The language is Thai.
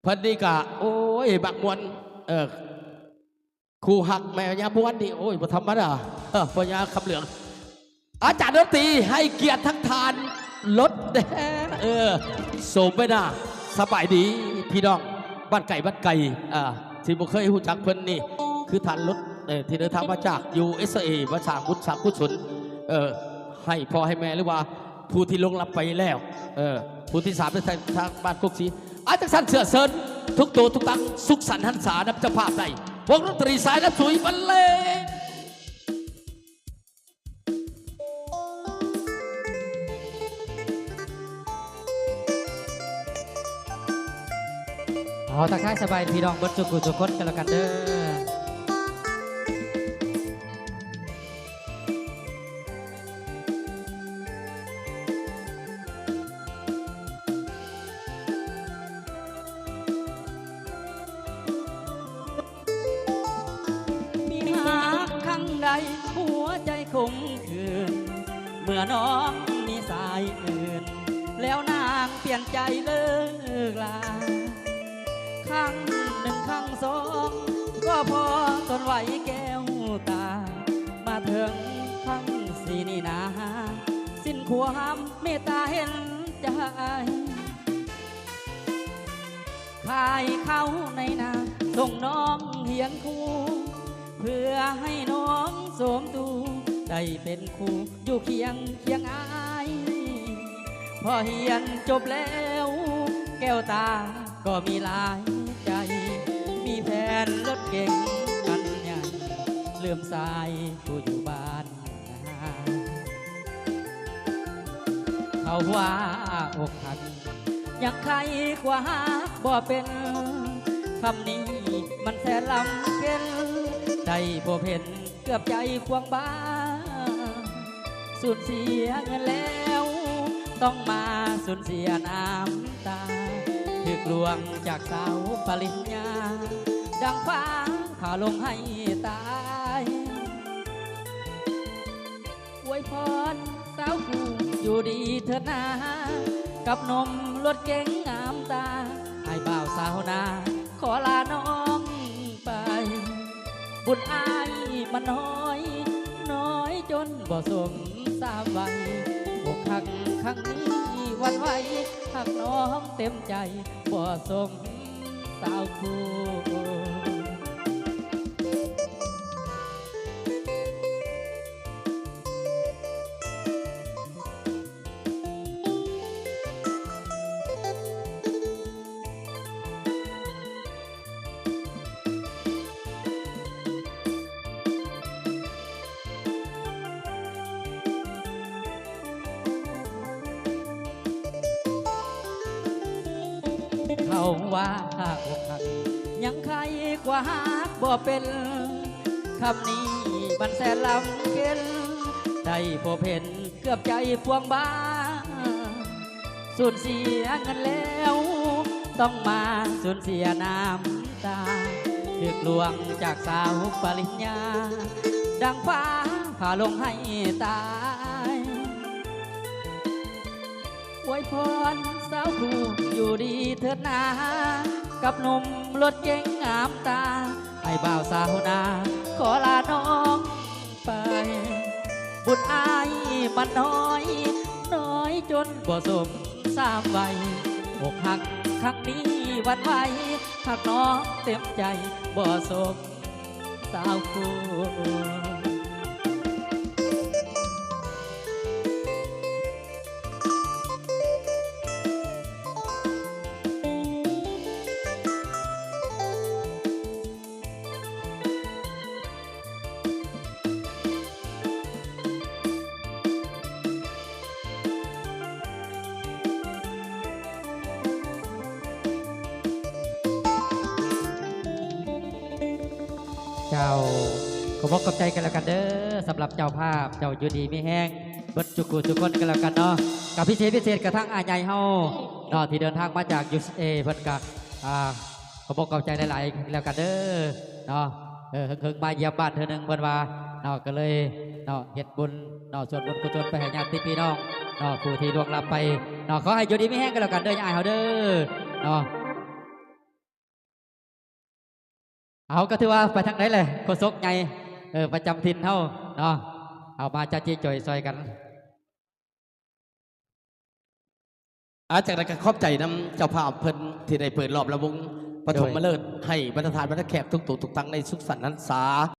พันดีกะโอ้ยบักมวนครูหักแม่ยาบวนดีโอ้ยบ่ธรรมดาปัญญาคำเหลืองอาจารย์ดนตรีให้เกียรติทั้งทานรถแดงโสมไปหน้าสบายดีพี่น้องบ้านไก่ที่บุเคยหูจักเพิ่นนี่คือทานรถที่เดินทางมาจาก USA มาจากกุศลกุศลให้พ่อให้แม่หรือว่าผู้ที่ลงรับไปแล้วผู้ที่สามได้ทางบ้านกุกศรีอาจารย์สันเสือเซินทุกตัวทุกตังสุขสันต์หันษานับเจ้าภาพได้วงดนตรีสายนับสุยบรรเลงทักทายสบายพี่น้องเบิร์ดจุกุจุกคนกันแล้วกันเด้อมีหักข้างใดหัวใจคงคืนเมื่อน้องมีสายอื่นแล้วนางเปลี่ยนใจเลิกลาครั้งหนึ่งครั้งสองก็พอทนไหวแก้วตามาถึงครั้งสี่นี่นาสิ้นความเมตตาเห็นใจขายเขาในนาส่งน้องเหียนคู่เพื่อให้น้องสมตูได้เป็นคู่อยู่เคียงอายพอเหียนจบแล้วแก้วตาก็มีหลายใจมีแฟนรถเก่งกันใหญ่เลื่อมสายผู้อยู่บ้านนาเขาว่าอกหักยังใครกว่าบ่เป็นคำนี้มันแสนลำเค็นได้พบเห็นเกือบใจควงบ้าสูญเสียเงินแล้วต้องมาสูญเสียน้ำตาถึกลวงจากสาวปริญญาดังฟ้าผ่าลงให้ตายอวยพรสาวคู่อยู่ดีเถิดนากับนมรถเก๋งงามตาให้บ่าวสาวนาขอลาน้องไปบุญอายมันน้อยจนบ่สมสามวัยอกหักครั้งนี้วันไหวหักน้องเต็มใจบ่สมสาวคู่เขาว่าอกหักยังใครกว่าหักบ่เป็นคำนี้มันแสนลำเค็นได้พบเห็นเกือบใจพวงบ้าสูญเสียเงินแล้วต้องมาสูญเสียน้ำตาเลือกลวงจากสาวปริญญาดังฟ้าผ่าลงให้ตายอวยพรสาวคู่อยู่ดีเถิดนากับหนุ่มรถเก๋งงามตาให้บ่าวสาวนาขอลาน้องไปบุญอายมันน้อยจนบ่สมสามวัยอกหักครั้งนี้วันไหวหักน้องเต็มใจบ่สมสาวคู่เจ้าขอบอกกับใจกันแล้วกันเด้อสำหรับเจ้าภาพเจ้าอยู่ดีไม่แห้งเบิดจุกุจุกคนกันแล้วกันเนาะกับพิเศษกระทั่งอาใหญ่เฮาเนาะที่เดินทางมาจาก USA เพิ่นกับขอบอกกับใจหลายๆแล้วกันเด้อเนาะเพิ่งมาเยี่ยมบ้านเธอหนึ่งเพิ่นว่าเนาะก็เลยเนาะเฮ็ดบุญเนาะส่วนบุญกุศลไปให้ญาติพี่น้องเนาะผู้ที่ล่วงลับไปเนาะขอให้อยู่ดีไม่แห้งกันแล้วกันเด้ออย่าอายเฮาเด้อเนาะ เอาก็ถือว่าไปทางไหนเลยโคศกไงประจำถิ่นเฮาเนาะเอามาจะจีจ่อยซอยกัน จากนั้นก็ขอบใจน้ำเจ้าภาพเพิ่นที่ได้เปิดรอบระวงปฐมฤกษ์ให้บรรทานบรรทแขกทุกตัวทุกตังในสุขสันต์นันษา